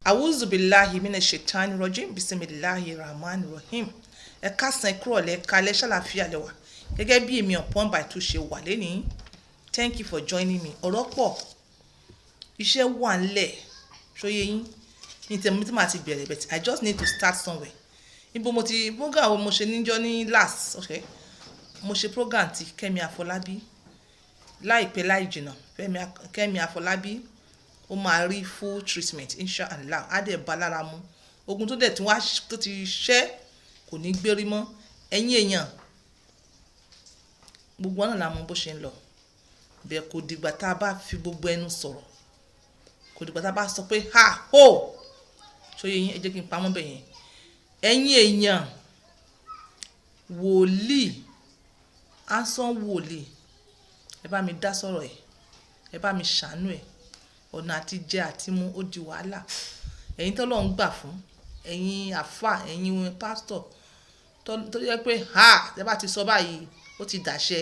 Awuzu billahi minash shaitani rajim bismillahir rahmanir rahim. Ẹ káàsán ẹ kúrọ̀lẹ́ ẹ káalẹ́ ṣàlàáfíà lẹ wà. Gẹ́gẹ́ bí èmi upon by two ṣe wà lénìí. Thank you for joining me. Ọ̀rọ̀ pọ̀. Iṣẹ́ wà ńlẹ̀. Ṣóyé yín. Ní tẹ̀mí tí màá ti bẹ̀rẹ̀ but I just need to start somewhere. Ibo mo ti program wo mo ṣe níjọ́ ní last, okay? Mo ṣe program ti Kẹ́mi Àfọlábí. Láìpẹ́ láì jìnnà. Kẹ́mi Àfọlábí ó máa rí full treatment inshallah á dẹ̀ bá lára mu. Ogun tó dẹ̀ tí wá tó ti ṣẹ́ kò ní gbérí mọ́. Ẹ̀yin èèyàn gbogbo ọ̀nà la mọ̀ bó ṣe ń lọ. Bẹ́ẹ̀ kò dìgbà tá a bá fi gbogbo ẹnu sọ̀rọ̀. Kò dìgbà tá a bá sọ pé ha ho. Ṣóyé yín ẹ jẹ́ kí n pamọ́ bẹ̀ yẹn. Ẹ̀yin èèyàn wòlíì asán wòlíì ẹ bá mi dá sọ̀rọ̀ ẹ̀. Ẹ bá mi ṣàánú ẹ̀. Ọ̀nà àti jẹ àti mu ó di wàhálà. Ẹ̀yin tó lọ́n gbà fún ẹ̀yin àfà ẹ̀yin pásítọ̀ tó yẹ pé ẹ bá ti sọ báyìí ó ti dàṣẹ.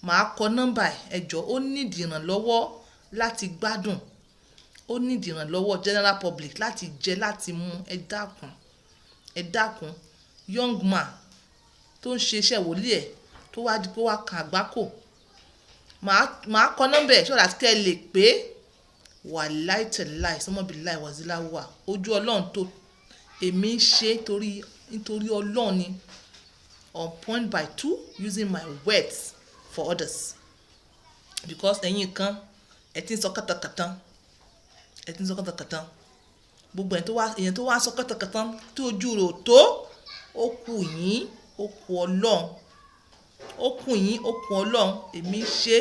Màá kọ nọ́mbà ẹ jọ̀ọ́ ó nídìí ìrànlọ́wọ́ láti gbádùn. Ó nídìí ìrànlọ́wọ́ general public láti jẹ láti mu ẹ dákun young man tó ń ṣe iṣẹ́ wòlíì ẹ̀ tó wá di pé wá kan àgbákò. Màá kọ nọ́mbà ẹ̀ ṣọ́ra kẹ́ ẹ lè pé wàláì tẹ̀láì sọmọbìláì wàzíláwà ojú ọlọ́run tó èmi ń ṣe nítorí ọlọ́run ni on point by two using my words for others because ẹ̀yin kan ẹ ti ń sọ kàtàkàtàn gbogbo èèyàn tó wá sọ kàtàkàtàn tí ojú rẹ̀ ò tó ó kù yín ó kù ọlọ́run èmi ń ṣe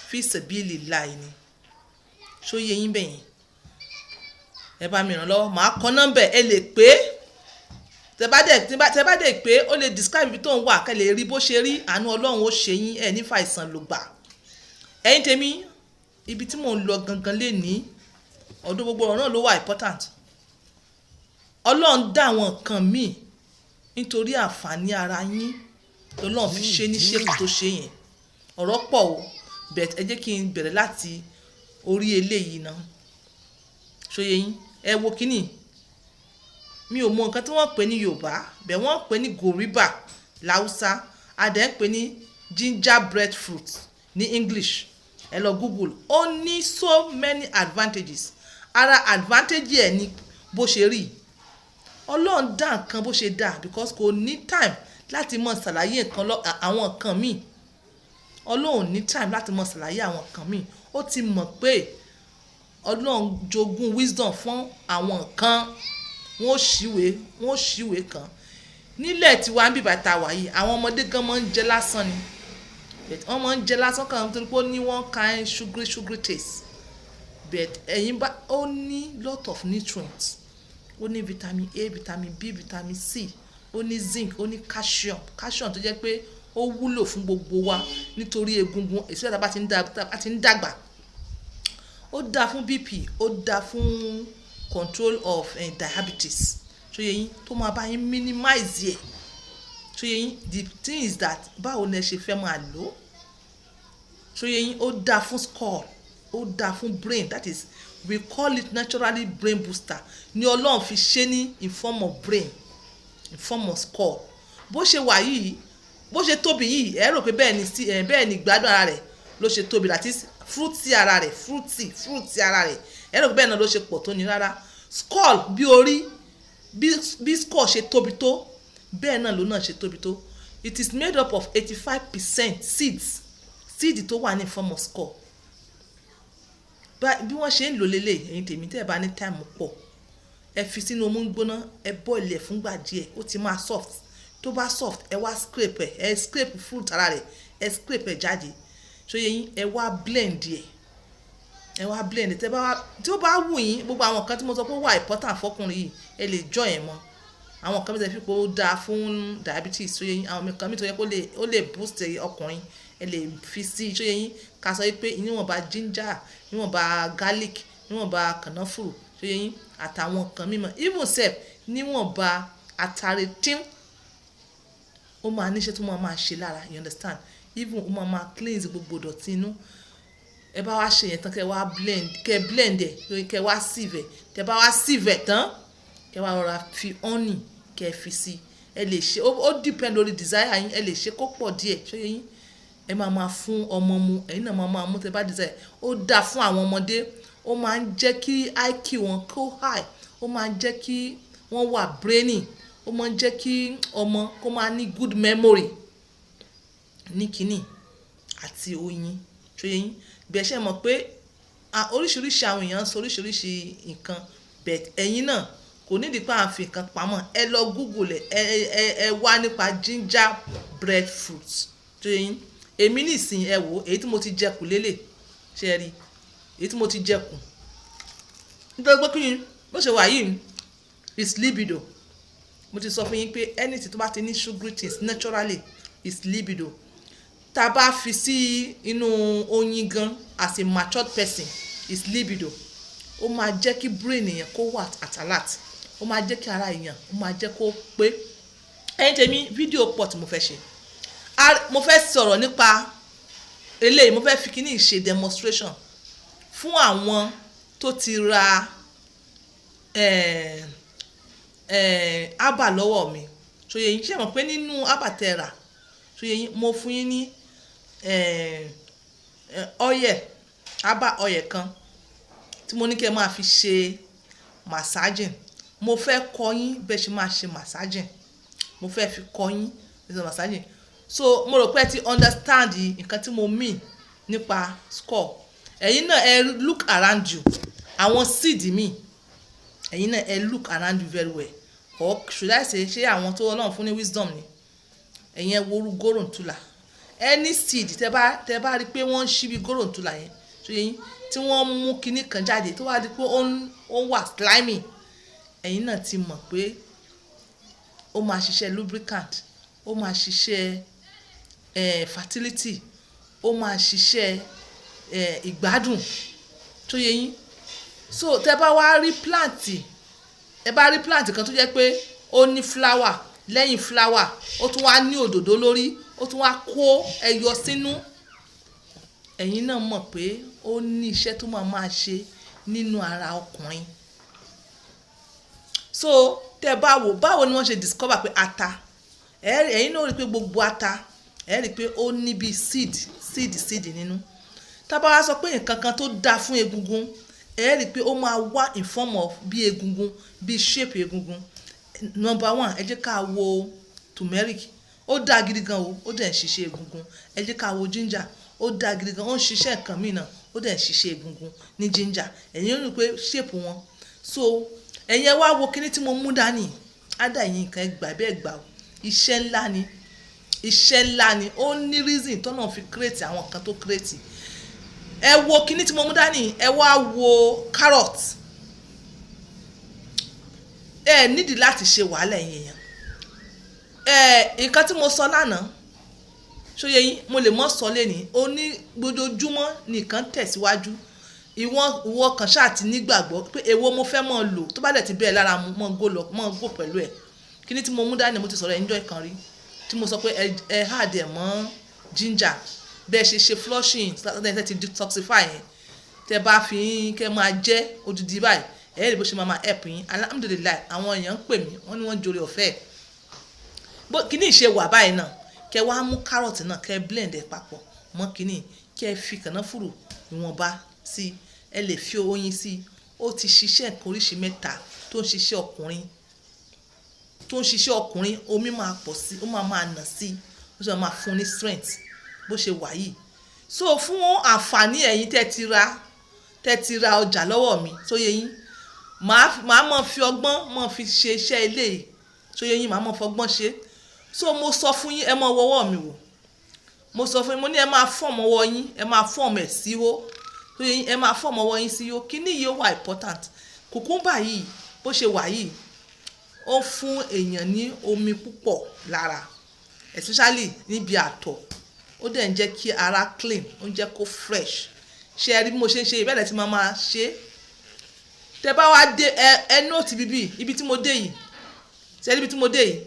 fi sabilillahi ni. Ṣóyé yín bẹ̀yìn ẹ bá mi ràn lọ́wọ́ màá kọ nọ́mbà ẹ lè pé tẹ bá dẹ̀ pé ó lè describe ibi tó ń wà kẹ́ lè rí bó ṣe rí àánú ọlọ́run ó ṣe yín ẹ ní fàìsàn ló gbà. Ẹ̀yin tèmi ibi tí mò ń lọ gangan lè ní ọdún gbogbo ọ̀rọ̀ náà ló wà important. Ọlọ́run dá àwọn nǹkan míì nítorí àǹfààní ara yín lọ́lọ́run fi ṣe ní ṣépù tó ṣe yẹn. Ọ̀rọ̀ pọ̀ o but ẹ jẹ́ kí n bẹ̀rẹ̀ láti orí eléyìí náà. Ṣóyé yín ẹ wo kíní mi ò mọ nǹkan tí wọ́n pè ní Yorùbá bẹ́ẹ̀ wọ́n pè ní goriba láwùsá adẹ̀ ń pè ní gingerbread fruit ní English ẹ lọ Google ó ní so many advantages. Ara advantage ẹ̀ ní bó ṣe rí. Ọlọ́run dá nǹkan bó ṣe dá because kò ní time láti mọ ṣàlàyé àwọn nǹkan míì. Ọlọ́run ní time láti mọ ṣàlàyé àwọn nǹkan míì. Ó ti mọ̀ pé Ọlọ́run jogún wisdom fún àwọn nǹkan wọ́n ṣìwé kan nílẹ̀ tí wàá ń bìbà ta wà yìí àwọn ọmọdé gan máa ń jẹ lásán ni wọ́n máa ń jẹ lásán kan nítorí pé ó ní one kind sugary taste but ẹ̀yin bá ó ní lot of nutrients ó ní vitamin A vitamin B vitamin C ó ní zinc ó ní calcium tó jẹ́ pé ó wúlò fún gbogbo wa nítorí egungun èso ẹ̀dá bá ti ń dàgbà. Ó dáa fún BP ó dáa fún control of diabetes. Ṣóyé yín tó máa bá yín minimize ẹ̀. Ṣóyé yín the thing is that báwo ni ẹ ṣe fẹ́ máa lò. Ṣóyé yín ó dáa fún skull ó dáa fún brain that is we call it naturally brain booster ni Ọlọ́run fi ṣe ní in form of brain in form of skull. Bó ṣe wà yìí bó ṣe tóbi yìí ẹ rò pé bẹ́ẹ̀ ni gbádùn ara rẹ̀ ló ṣe tóbi that is fruity ara rẹ̀ ẹ rò pé bẹ́ẹ̀ náà ló ṣe pọ̀ tó ní rárá. Skull bí orí bí skull ṣe tóbi tó bẹ́ẹ̀ náà ló náà ṣe tóbi tó. It is made up of 85% seed tó wà ní form of skull. Bí wọ́n ṣe ń lò lélẹ̀ ẹ̀yin tèmi tẹ́ ẹ bá ní time pọ̀ ẹ fi sínú omi gbóná ẹ boil ẹ̀ fúngbà díẹ̀ ó ti máa soft tó bá soft ẹ wá scrape ẹ scrape fruit ara rẹ̀ ẹ scrape ẹ jáde. Ṣóyé yín ẹ wá blend tí ó bá wù yín gbogbo àwọn nǹkan tí mo sọ pé wà important fọkùnrin yìí ẹ lè join ẹ mọ́ àwọn nǹkan mi tẹ́ fi pé ó dáa fún diabetes. Ṣóyé yín àwọn nǹkan mi tó yẹ pé ó lè boost ọkùnrin ẹ lè fi sí. Ṣóyé yín ká sọ pé níwọ̀nba ginger níwọ̀nba garlic níwọ̀nba kànáfùrù ṣóyé yín àtàwọn nǹkan mímọ́ even sef níwọ̀nba àtàrẹ tín ó máa níṣẹ́ tó máa ṣe lára you understand even ó máa cleanse gbogbo ìdọ̀tí inú ẹ bá wá ṣe yẹn tán kẹ́ blend ẹ̀ kẹ́ wá sieve ẹ̀ tẹ́ bá wá sieve ẹ̀ tán kẹ́ wá rọra fi honey kẹ́ fi sí ẹ lè ṣe ó depend lórí desire yín ẹ lè ṣe kó pọ̀ díẹ̀ ṣé yín ẹ máa fún ọmọ mu ẹ̀yin náà máa mú tẹ́ bá desire ó dáa fún àwọn ọmọdé ó máa ń jẹ́ kí IQ wọn kó high ó máa ń jẹ́ kí wọ́n wà brainy ó máa ń jẹ́ kí ọmọ kó máa ní good memory ní kínní àti oyin ṣé yín bí ẹ ṣe mọ̀ pé oríṣiríṣi àwọn èèyàn ń sọ oríṣiríṣi nǹkan but ẹ̀yin náà kò nídìí pé à ń fi nǹkan pamọ́ ẹ lọ Google ẹ wá nípa ginger breadfruit ṣé yín èmi nìsín ẹ wò èyí tí mo ti jẹ kù lélẹ̀ ṣe ẹ rí èyí tí mo ti jẹ kù nítorí pé kí ni bó ṣe wà yìí is libido mo ti sọ fún yín pé anything tó bá ti ní sugary things naturally is libido tá a bá fi sí inú oyin gan as a matured person is libido ó máa jẹ́ kí brain èèyàn kó wà at alert ó máa jẹ́ kí ara èèyàn ó máa jẹ́ kó pé ẹ̀yin tèmi fídíò pọ̀ tí mo fẹ́ ṣe mo fẹ́ sọ̀rọ̀ nípa eléyìí mo fẹ́ fi kíní ṣe demonstration fún àwọn tó ti ra ábà lọ́wọ́ mi ṣòye yín ṣe mọ̀ pé nínú ábà tẹ́ rà ṣòye yín mo fún yín ní ábà ọyẹ̀ kan tí mo ní kí ẹ máa fi ṣe massaging mo fẹ́ kọ́ yín bẹ́ẹ̀ ṣe máa ṣe massaging mo fẹ́ fi kọ́ yín bẹ́ẹ̀ ṣe massaging so mo rò pé ẹ ti understand nǹkan tí mo mean nípa score ẹ̀yin náà ẹ look around you àwọn seed mi ẹ̀yin náà ẹ look around you very well or should I say ṣé àwọn tó Ọlọ́run fún ní wisdom ni ẹ̀yin ẹ woru gòròǹtùlà any seed tẹ́ bá rí pé wọ́n ń ṣí bí gòròǹtùlà yẹn ṣé yín tí wọ́n mú kinní kan jáde tó wá di pé ó ń wà slimy ẹ̀yin náà ti mọ̀ pé ó máa ṣiṣẹ́ lubricant ó máa ṣiṣẹ́ fertility ó máa ṣiṣẹ́ ìgbádùn tó yẹ yín so tẹ́ bá wá rí plant kan tó jẹ́ pé ó ní flower lẹ́yìn flower ó tún wá ní òdòdó lórí ó tún wá kó ẹyọ sínú ẹ̀yin náà mọ̀ pé ó ní iṣẹ́ tó máa ṣe nínú ara ọkùnrin so tẹ́ bá wò báwo ni wọ́n ṣe discover pé ata ẹ̀yin náà rí pé gbogbo ata ẹ rí pé ó ní bí seed nínú tá bá wá sọ pé nǹkan kan tó dáa fún egungun ẹ rí pé ó máa wá in form of bí egungun bí shape egungun number one ẹ jẹ́ ká wo turmeric ó dáa gidi gan ó dẹ̀ ń ṣiṣẹ́ egungun ẹ jẹ́ ká wo ginger ó dáa gidi gan ó ń ṣiṣẹ́ nǹkan mìíràn ó dẹ̀ ń ṣiṣẹ́ egungun ní ginger ẹ̀yin rí pé shape wọn so ẹ̀yin ẹ wá wo kíní tí mo mú dání ádà yín nǹkan ẹ gbà bẹ́ẹ̀ gbà iṣẹ́ ńlá ni ó ní reason tó náà fi create àwọn nǹkan tó create ẹ wo kíní tí mo mú dání ẹ wá wo carrot ẹ nídìí láti ṣe wàhálà èèyàn nǹkan tí mo sọ lánàá ṣóyẹ yín mo lè mọ́ sọ lẹ́ni ó ní gbójoojúmọ́ nìkan tẹ̀síwájú ìwọ kan ṣáà ti nígbàgbọ́ pé èwo mo fẹ́ mọ́ lò tó bá dẹ̀ ti bẹ́ẹ̀ lára mọ́ gò pẹ̀lú ẹ̀ kíní tí mo mú dání mo ti sọ̀rọ̀ ẹ̀ńjọ́ ìkan rí tí mo sọ pé ẹ hard ẹ̀ mọ́ ginger bẹ́ẹ̀ ṣe flushing tẹ́ ti detoxify yẹn tẹ́ bá fi kẹ́ máa jẹ́ odidi báyìí ẹ̀ rí bó ṣe máa help yín alhamdulilayi àwọn èèyàn ń pè mí wọ́n ní wọ́n jòrè ọ̀fẹ́ kíní ìṣe wà báyìí náà kẹ́ wá mú carrot náà kẹ́ blend ẹ̀ papọ̀ mọ́ kíní kẹ́ fi kànáfùrù ìwọ̀nba sí ẹ lè fi oyin sí ó ti ṣiṣẹ́ nǹkan oríṣi mẹ́ta tó ń ṣiṣẹ́ ọkùnrin omi máa pọ̀ sí ó máa nà sí ó sì máa fún ní strength bó ṣe wà yìí so fún àǹfààní ẹ̀yin tẹ́ ti ra ọjà lọ́wọ́ mi tó yẹ yín màá mọ̀ fi ọgbọ́n mọ̀ fi ṣe iṣẹ́ ilé yìí tó yẹ yín màá mọ̀ fọgbọ́n ṣe so mo sọ fún yín ẹ mọ̀ wọ́wọ́ mi wò mo sọ fún yín mo ní ẹ máa fọ́ọ̀mù ọwọ́ yín ẹ máa fọ́ọ̀mù ẹ̀ síwó tó yẹ yín ẹ máa fọ́ọ̀mù ọwọ́ yín síwó kíní yìí ó wà important kùkúmbà yìí bó ṣe wà yìí ó fún èèyàn ní omi púpọ̀ lára especially níbi àtọ̀ ó dẹ̀ ń jẹ́ kí ara clean ó ń jẹ́ kó fresh ṣe ẹ rí bí mo ṣe ń ṣe ìbẹ̀rẹ̀ tí máa ṣe tẹ bá wá dé ẹ nóòtì bíbí ibi tí mo dé yìí ṣe ibi tí mo dé yìí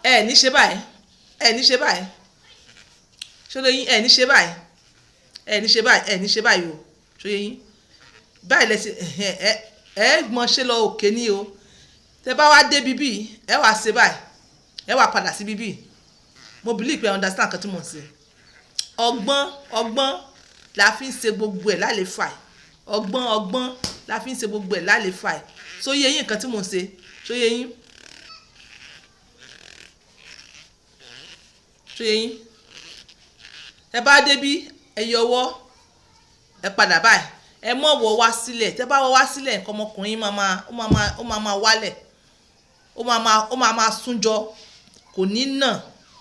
ẹ ní ṣe báyìí ṣe lè yín ẹ ní ṣe báyìí ẹ ní ṣe báyìí ẹ ní ṣe báyìí o ṣóyé yín báyìí lẹ́sẹ̀ ẹ mọ̀ ṣe lọ òkè ní o tẹ bá wá dé bíbí ẹ wá ṣe báyìí ẹ wá padà sí bíbí mo believe pé understand kan tí mo ń ṣe ọgbọ́n la fi ń ṣe gbogbo ẹ̀ lálẹ́ fà ọgbọ́n la fi ń ṣe gbogbo ẹ̀ lálẹ́ fà ṣóyé yín nǹkan tí mo ń ṣe ṣóyé yín ẹ bá débí ẹ yọwọ́ ẹ padà báyìí ẹ mọ̀ wọ́ wá sílẹ̀ tẹ bá wọ́ wá sílẹ̀ nǹkan ọmọkùnrin ó máa wálẹ̀ ó máa súnjọ kò ní nà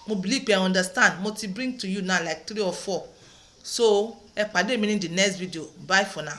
mo believe I understand mo ti bring to you now like 3 or 4 so ẹ pàdé mi ní the next video bye for now.